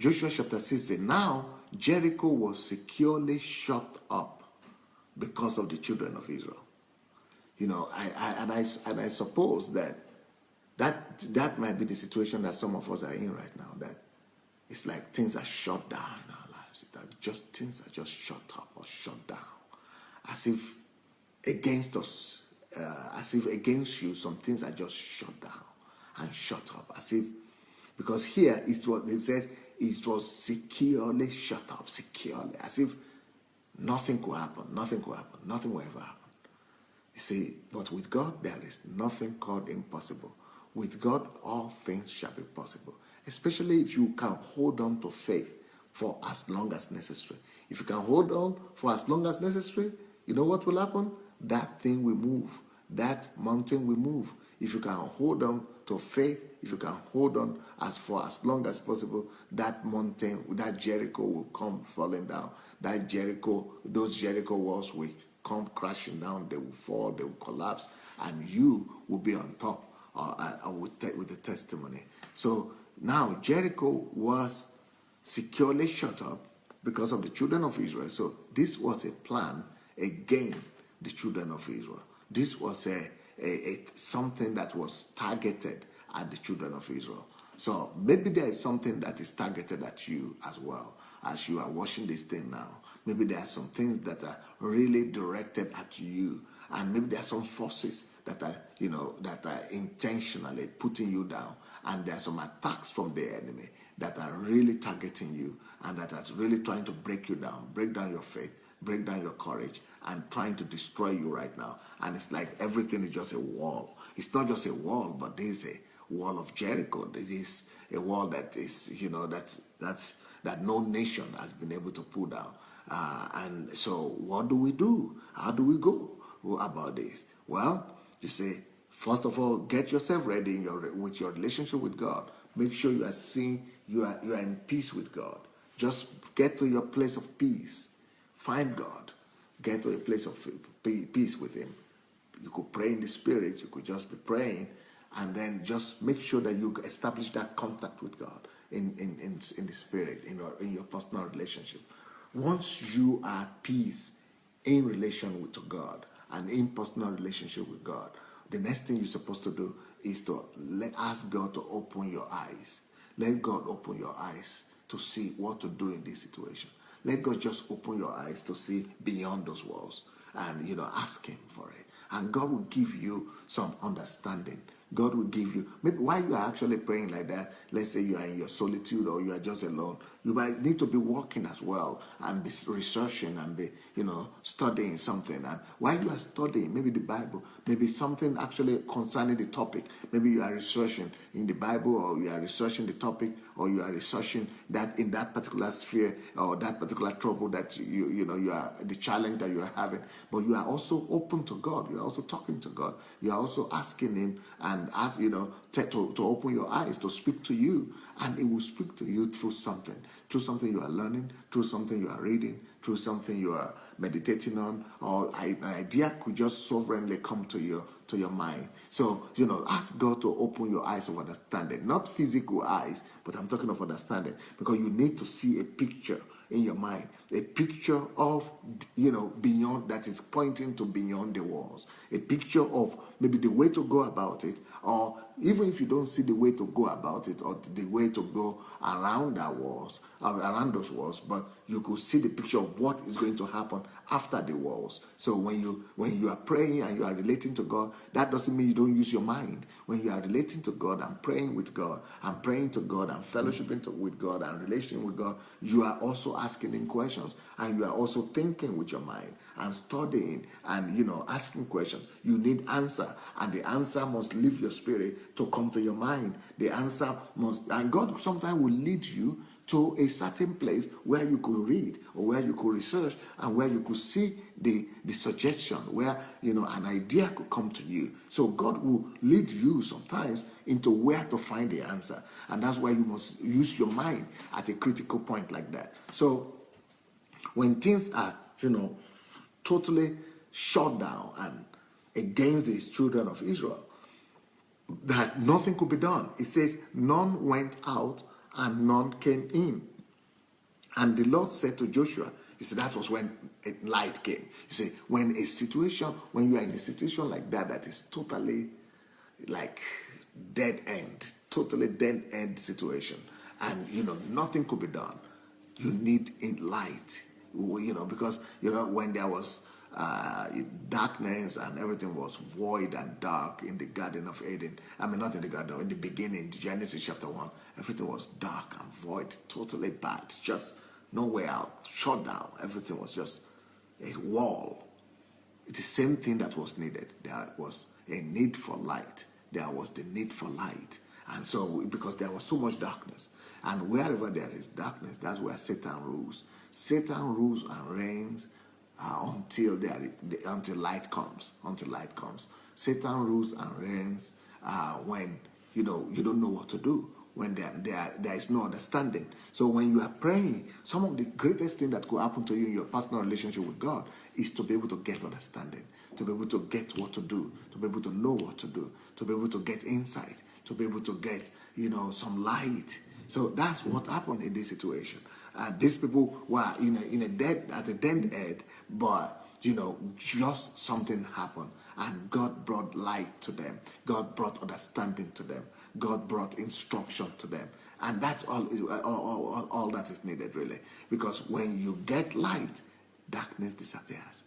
Joshua chapter 6 says, now Jericho was securely shut up because of the children of Israel. You know, I suppose that might be the situation that some of us are in right now, that it's like things are shut down in our lives. That just things are just shut up or shut down. As if against us, as if against you, some things are just shut down and shut up. As if, because here it says it was securely shut up, securely. As if nothing could happen, nothing will ever happen. You see, but with God, there is nothing called impossible. With God, all things shall be possible. Especially if you can hold on to faith for as long as necessary. If you can hold on for as long as necessary, you know what will happen? That thing will move. That mountain will move. If you can hold on to faith, if you can hold on for as long as possible, that mountain, that Jericho will come falling down. That Jericho, those Jericho walls will come crashing down. They will fall, they will collapse, and you will be on top with the testimony. So now Jericho was securely shut up because of the children of Israel. So this was a plan against the children of Israel. This was a something that was targeted at the children of Israel. So maybe there is something that is targeted at you as well as you are watching this thing now. Maybe there are some things that are really directed at you, and maybe there are some forces that are, that are intentionally putting you down, and there are some attacks from the enemy that are really targeting you and that are really trying to break you down, break down your faith, break down your courage, and trying to destroy you right now. And it's like everything is just a wall. It's not just a wall, but there's a wall of Jericho. There is a wall that is, that no nation has been able to pull down. And so what do we do? How do we go about this? Well, you say, first of all, get yourself ready with your relationship with God. Make sure you are in peace with God. Just get to your place of peace. Find God. Get to a place of peace with Him. You could pray in the Spirit. You could just be praying, and then just make sure that you establish that contact with God in the Spirit, in your personal relationship. Once you are at peace in relation with God and in personal relationship with God, the next thing you're supposed to do is to ask God to open your eyes. Let God open your eyes to see what to do in this situation. Let God just open your eyes to see beyond those walls, and ask Him for it. And God will give you some understanding. God will give you, maybe while you are actually praying like that, let's say you are in your solitude or you are just alone, you might need to be working as well and be researching and be, studying something. And while you are studying, maybe the Bible, maybe something actually concerning the topic, maybe you are researching in the Bible, or you are researching the topic, or you are researching that in that particular sphere or that particular trouble that you are, the challenge that you are having. But you are also open to God. You are also talking to God. You are also asking Him and to open your eyes, to speak to you, and He will speak to you through something you are learning, through something you are reading, through something you are meditating on, or an idea could just sovereignly come to your mind. So, ask God to open your eyes of understanding, not physical eyes, but I'm talking of understanding, because you need to see a picture in your mind, a picture of, beyond, that is pointing to beyond the walls, a picture of maybe the way to go about it, or even if you don't see the way to go about it or the way to go around that walls, around those walls, but you could see the picture of what is going to happen after the walls. So when you are praying and you are relating to God, that doesn't mean you don't use your mind. When you are relating to God and praying with God and praying to God and fellowshipping with God and relating with God, you are also asking Him questions, and you are also thinking with your mind and studying and asking questions. You need answer, and the answer must leave your spirit to come to your mind. The answer must, and God sometimes will lead you to a certain place where you could read or where you could research and where you could see the suggestion, where an idea could come to you. So God will lead you sometimes into where to find the answer, and that's why you must use your mind at a critical point like that. So when things are totally shut down and against these children of Israel, that nothing could be done. It says none went out and none came in. And the Lord said to Joshua, he said that was when light came. You see, when you are in a situation like that, that is totally like dead end, totally dead end situation, and nothing could be done. You need in light, because when there was darkness and everything was void and dark in the Garden of Eden. I mean, not in the garden, in the beginning, Genesis chapter 1, everything was dark and void, totally bad, just no way out, shut down. Everything was just a wall. It's the same thing that was needed. There was a need for light. There was the need for light. And so, because there was so much darkness, and wherever there is darkness, that's where Satan rules. Satan rules and reigns until light comes. Until light comes, Satan rules and reigns when you don't know what to do. When there is no understanding. So when you are praying, some of the greatest thing that could happen to you in your personal relationship with God is to be able to get understanding, to be able to get what to do, to be able to know what to do, to be able to get insight, to be able to get some light. So that's what happened in this situation. These people were at a dead end, but just something happened, and God brought light to them. God brought understanding to them. God brought instruction to them, and that's all that is needed, really. Because when you get light, darkness disappears.